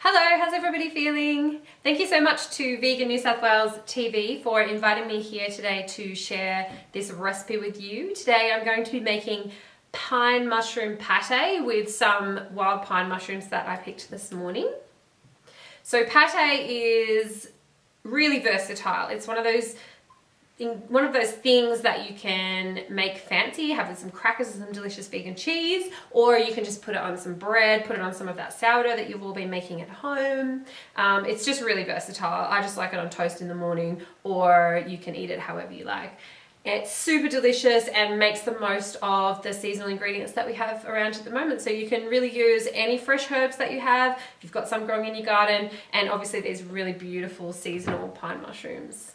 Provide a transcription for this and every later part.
Hello, how's everybody feeling? Thank you so much to Vegan New South Wales TV for inviting me here today to share this recipe with you. Today I'm going to be making pine mushroom pate with some wild pine mushrooms that I picked this morning. So pate is really versatile. It's one of those things that you can make fancy, have with some crackers and some delicious vegan cheese, or you can just put it on some bread, put it on some of that sourdough that you've all been making at home. It's just really versatile. I just like it on toast in the morning, or you can eat it however you like. It's super delicious and makes the most of the seasonal ingredients that we have around at the moment. So you can really use any fresh herbs that you have, if you've got some growing in your garden, and obviously these really beautiful seasonal pine mushrooms.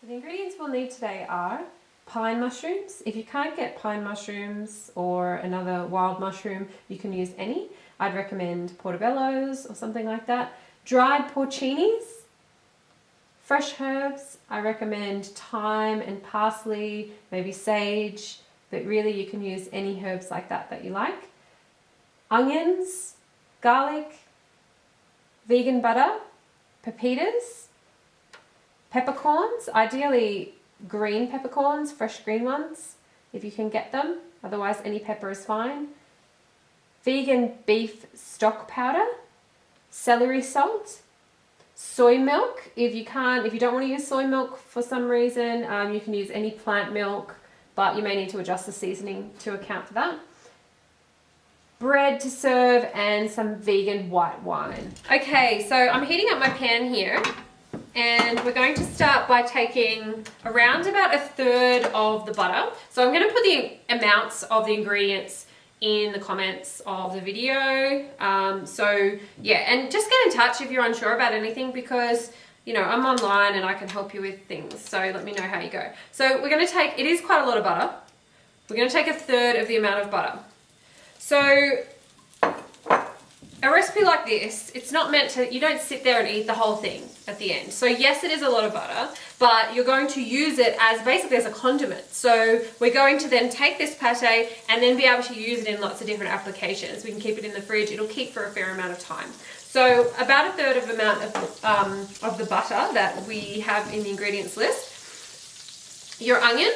So the ingredients we'll need today are pine mushrooms. If you can't get pine mushrooms or another wild mushroom, you can use any. I'd recommend portobellos or something like that. Dried porcinis. Fresh herbs, I recommend thyme and parsley, maybe sage, but really you can use any herbs like that you like. Onions, garlic, vegan butter, pepitas, peppercorns, ideally green peppercorns, fresh green ones, if you can get them. Otherwise, any pepper is fine. Vegan beef stock powder, celery salt, soy milk. If you don't want to use soy milk for some reason, you can use any plant milk, but you may need to adjust the seasoning to account for that. Bread to serve and some vegan white wine. Okay, so I'm heating up my pan here. And we're going to start by taking around about 1/3 of the butter. So I'm going to put the amounts of the ingredients in the comments of the video. So yeah, and just get in touch if you're unsure about anything, because you know, I'm online and I can help you with things. So let me know how you go. So we're going to take, it is quite a lot of butter. We're going to take 1/3 of the amount of butter. So a recipe like this, it's not meant to, you don't sit there and eat the whole thing at the end. So yes, it is a lot of butter, but you're going to use it as basically as a condiment. So we're going to then take this pate and then be able to use it in lots of different applications. We can keep it in the fridge. It'll keep for a fair amount of time. So about 1/3 of the amount of the butter that we have in the ingredients list. Your onion.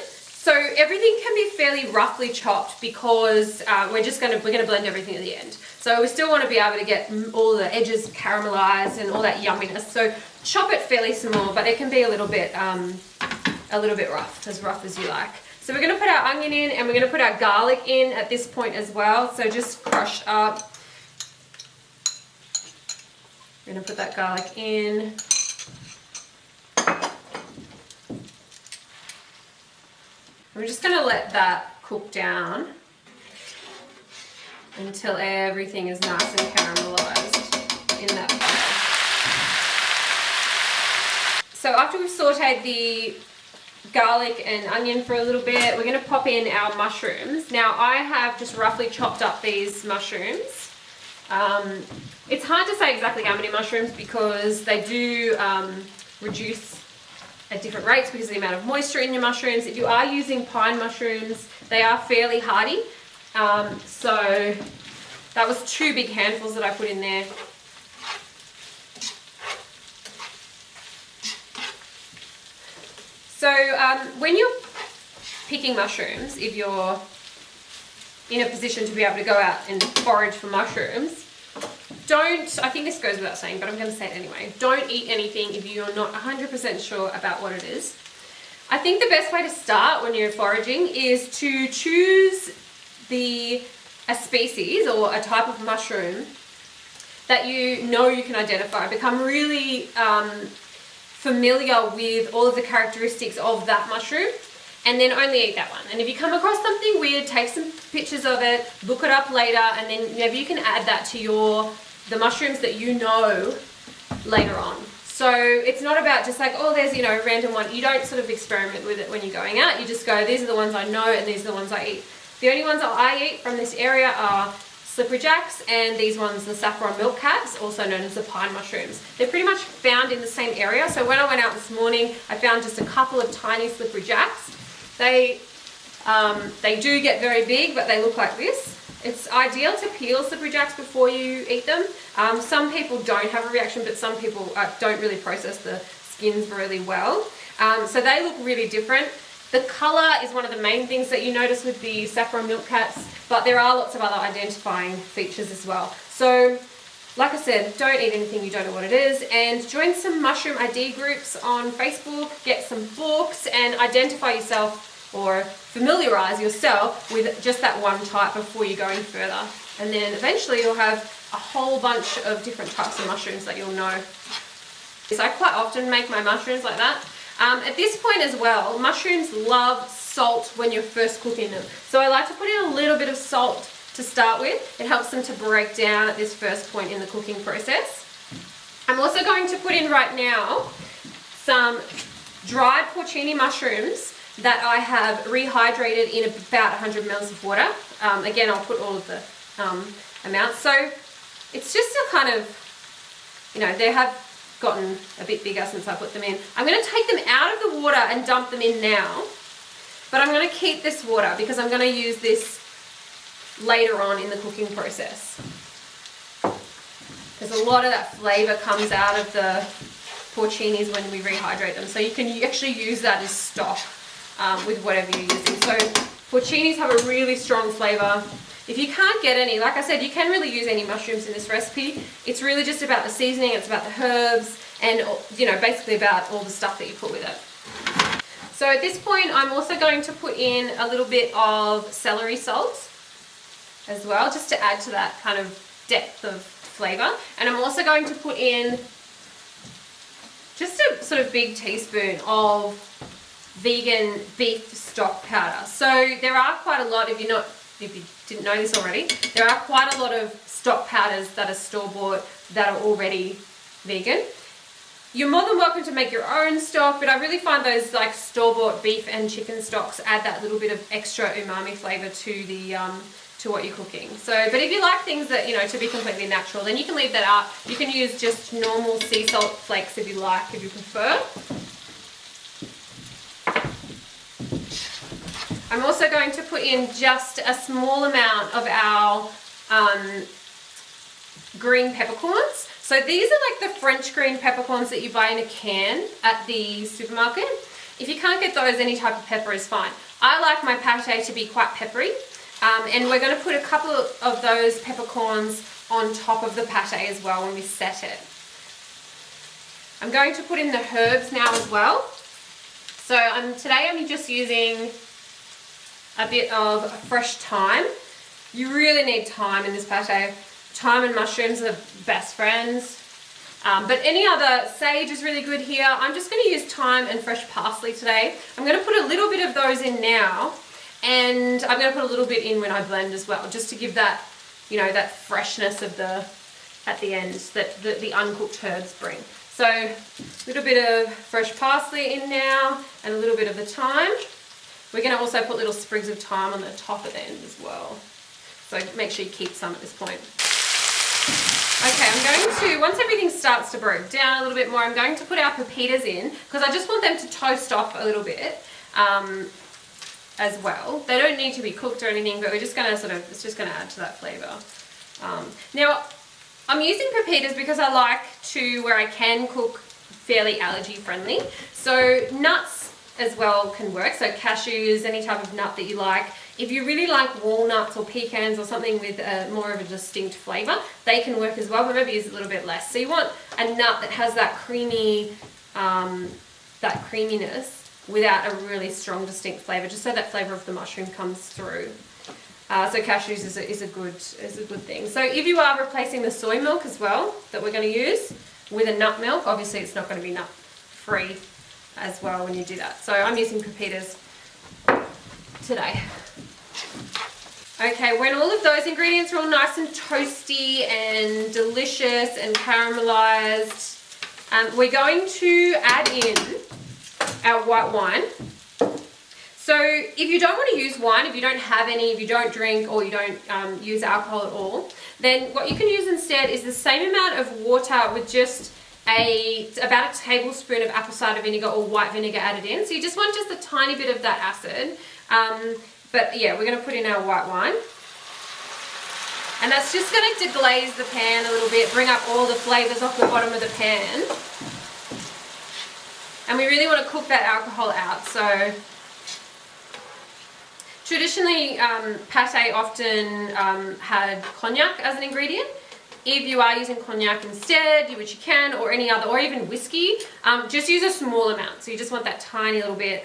So everything can be fairly roughly chopped because we're gonna blend everything at the end. So we still want to be able to get all the edges caramelized and all that yumminess. So chop it fairly small, but it can be a little bit rough as you like. So we're gonna put our onion in, and we're gonna put our garlic in at this point as well. So just crushed up. We're gonna put that garlic in. We're just going to let that cook down until everything is nice and caramelized in that butter. So after we've sauteed the garlic and onion for a little bit, we're going to pop in our mushrooms. Now I have just roughly chopped up these mushrooms. It's hard to say exactly how many mushrooms because they do reduce at different rates because of the amount of moisture in your mushrooms. If you are using pine mushrooms, they are fairly hardy. So that was 2 big handfuls that I put in there. So when you're picking mushrooms, if you're in a position to be able to go out and forage for mushrooms, I think this goes without saying, but I'm going to say it anyway. Don't eat anything if you're not 100% sure about what it is. I think the best way to start when you're foraging is to choose a species or a type of mushroom that you know you can identify. Become really familiar with all of the characteristics of that mushroom, and then only eat that one. And if you come across something weird, take some pictures of it, look it up later, and then maybe you can add that to the mushrooms that you know later on. So it's not about just like, oh, there's, a random one. You don't sort of experiment with it when you're going out. You just go, these are the ones I know and these are the ones I eat. The only ones that I eat from this area are slippery jacks and these ones, the saffron milk caps, also known as the pine mushrooms. They're pretty much found in the same area. So when I went out this morning, I found just a couple of tiny slippery jacks. They do get very big, but they look like this. It's ideal to peel slippery jacks before you eat them. Some people don't have a reaction, but some people don't really process the skins really well. So they look really different. The colour is one of the main things that you notice with the saffron milk cats, but there are lots of other identifying features as well. So, like I said, don't eat anything you don't know what it is, and join some mushroom ID groups on Facebook, get some books, and identify yourself or familiarise yourself with just that one type before you go any further. And then eventually you'll have a whole bunch of different types of mushrooms that you'll know. So I quite often make my mushrooms like that. At this point as well, mushrooms love salt when you're first cooking them. So I like to put in a little bit of salt to start with. It helps them to break down at this first point in the cooking process. I'm also going to put in right now some dried porcini mushrooms that I have rehydrated in about 100 ml of water. Again, I'll put all of the amounts. So it's just a kind of, you know, they have gotten a bit bigger since I put them in. I'm going to take them out of the water and dump them in now, but I'm going to keep this water because I'm going to use this later on in the cooking process. There's a lot of that flavour comes out of the porcinis when we rehydrate them, so you can actually use that as stock with whatever you're using. So porcinis have a really strong flavour. If you can't get any, like I said, you can really use any mushrooms in this recipe. It's really just about the seasoning, it's about the herbs, and you know, basically about all the stuff that you put with it. So at this point, I'm also going to put in a little bit of celery salt as well, just to add to that kind of depth of flavour. And I'm also going to put in just a sort of big teaspoon of vegan beef stock powder. So there are quite a lot, if you didn't know this already, there are quite a lot of stock powders that are store-bought that are already vegan. You're more than welcome to make your own stock, but I really find those like store-bought beef and chicken stocks add that little bit of extra umami flavour to the to what you're cooking. So, but if you like things that, you know, to be completely natural, then you can leave that out. You can use just normal sea salt flakes if you like, if you prefer. I'm also going to put in just a small amount of our green peppercorns. So these are like the French green peppercorns that you buy in a can at the supermarket. If you can't get those, any type of pepper is fine. I like my pate to be quite peppery, and we're going to put a couple of those peppercorns on top of the pate as well when we set it. I'm going to put in the herbs now as well. So today I'm just using a bit of fresh thyme. You really need thyme in this pate. Thyme and mushrooms are best friends. But any other, sage is really good here. I'm just going to use thyme and fresh parsley today. I'm going to put a little bit of those in now, and I'm going to put a little bit in when I blend as well, just to give that, you know, that freshness of at the end that the uncooked herbs bring. So a little bit of fresh parsley in now, and a little bit of the thyme. We're going to also put little sprigs of thyme on the top at the end as well. So make sure you keep some at this point. Okay, I'm going to, once everything starts to break down a little bit more, I'm going to put our pepitas in, because I just want them to toast off a little bit as well. They don't need to be cooked or anything, but we're just going to it's just going to add to that flavour. Now, I'm using pepitas because I like to, where I can, cook fairly allergy friendly. So nuts as well can work, so cashews, any type of nut that you like. If you really like walnuts or pecans or something with more of a distinct flavour, they can work as well, but maybe use a little bit less. So you want a nut that has that creamy, that creaminess without a really strong distinct flavour, just so that flavour of the mushroom comes through. So cashews is a good thing. So if you are replacing the soy milk as well that we're going to use with a nut milk, obviously it's not going to be nut free as well when you do that. So I'm using pepitas today. Okay, when all of those ingredients are all nice and toasty and delicious and caramelized, we're going to add in our white wine. So if you don't want to use wine, if you don't have any, if you don't drink or you don't use alcohol at all, then what you can use instead is the same amount of water with just about a tablespoon of apple cider vinegar or white vinegar added in. So you just want just a tiny bit of that acid. But yeah, we're going to put in our white wine. And that's just going to deglaze the pan a little bit, bring up all the flavours off the bottom of the pan. And we really want to cook that alcohol out. So traditionally, pâté often had cognac as an ingredient. If you are using cognac instead, which you can, or any other, or even whiskey, just use a small amount. So you just want that tiny little bit.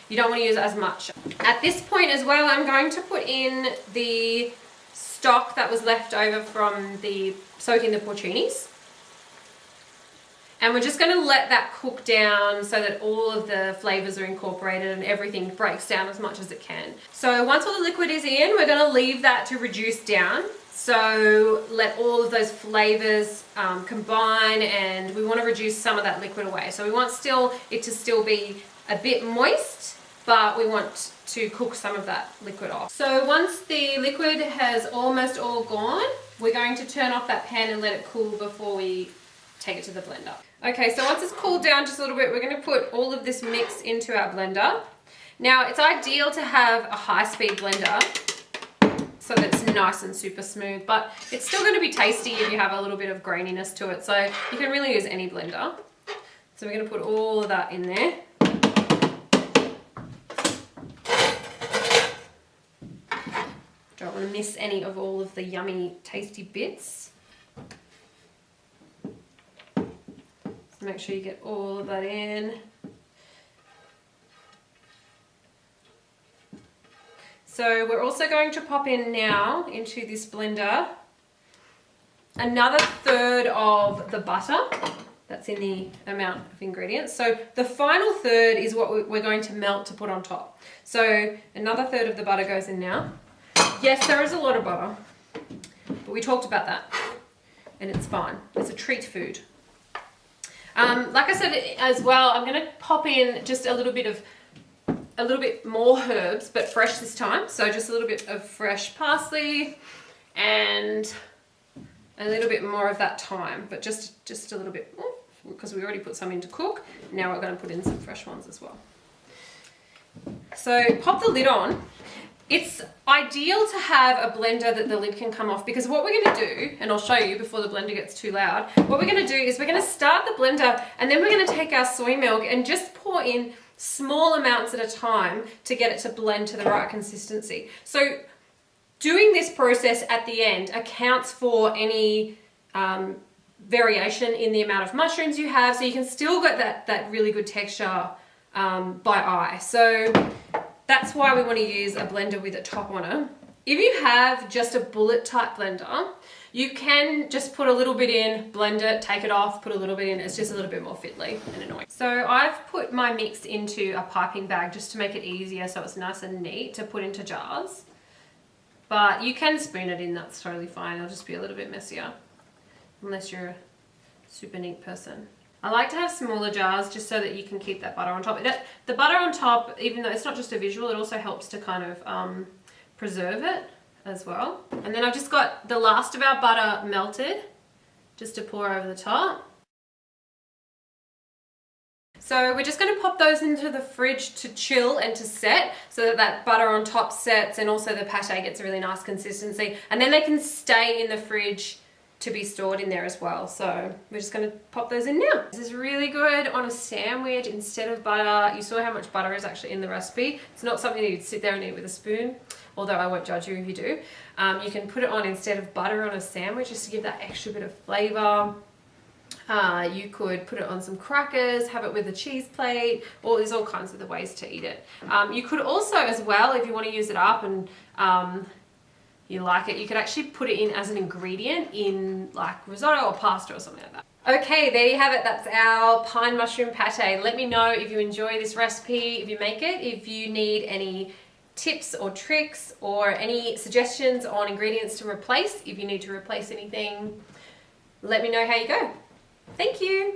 You don't want to use as much. At this point as well, I'm going to put in the stock that was left over from soaking the porcinis. And we're just going to let that cook down so that all of the flavors are incorporated and everything breaks down as much as it can. So once all the liquid is in, we're going to leave that to reduce down. So let all of those flavors combine, and we want to reduce some of that liquid away. So we want it to still be a bit moist, but we want to cook some of that liquid off. So once the liquid has almost all gone, we're going to turn off that pan and let it cool before we take it to the blender. Okay, so once it's cooled down just a little bit, we're going to put all of this mix into our blender. Now, it's ideal to have a high-speed blender so that it's nice and super smooth, but it's still going to be tasty if you have a little bit of graininess to it. So you can really use any blender. So we're going to put all of that in there. Don't want to miss any of all of the yummy, tasty bits. So make sure you get all of that in. So we're also going to pop in now into this blender another third of the butter that's in the amount of ingredients. So the final third is what we're going to melt to put on top. So another third of the butter goes in now. Yes, there is a lot of butter, but we talked about that and it's fine. It's a treat food. Like I said as well, I'm going to pop in just a little bit more herbs, but fresh this time. So just a little bit of fresh parsley and a little bit more of that thyme, but just a little bit more because we already put some in to cook. Now we're going to put in some fresh ones as well. So pop the lid on. It's ideal to have a blender that the lid can come off, because what we're going to do, and I'll show you before the blender gets too loud, what we're going to do is we're going to start the blender and then we're going to take our soy milk and just pour in small amounts at a time to get it to blend to the right consistency. So doing this process at the end accounts for any variation in the amount of mushrooms you have, so you can still get that really good texture by eye. So that's why we want to use a blender with a top on it. If you have just a bullet type blender, you can just put a little bit in, blend it, take it off, put a little bit in. It's just a little bit more fiddly and annoying. So I've put my mix into a piping bag just to make it easier so it's nice and neat to put into jars. But you can spoon it in, that's totally fine. It'll just be a little bit messier, unless you're a super neat person. I like to have smaller jars just so that you can keep that butter on top. The butter on top, even though it's not just a visual, it also helps to kind of preserve it as well. And then I've just got the last of our butter melted just to pour over the top. So we're just going to pop those into the fridge to chill and to set so that that butter on top sets and also the pâté gets a really nice consistency. And then they can stay in the fridge to be stored in there as well. So we're just going to pop those in now. This is really good on a sandwich instead of butter. You saw how much butter is actually in the recipe. It's not something that you'd sit there and eat with a spoon, although I won't judge you if you do. You can put it on instead of butter on a sandwich just to give that extra bit of flavor. You could put it on some crackers, have it with a cheese plate, or there's all kinds of the ways to eat it. You could also as well, if you want to use it up and you like it, you could actually put it in as an ingredient in like risotto or pasta or something like that. Okay, there you have it. That's our pine mushroom pâté. Let me know if you enjoy this recipe, if you make it, if you need any tips or tricks or any suggestions on ingredients to replace. If you need to replace anything, let me know how you go. Thank you.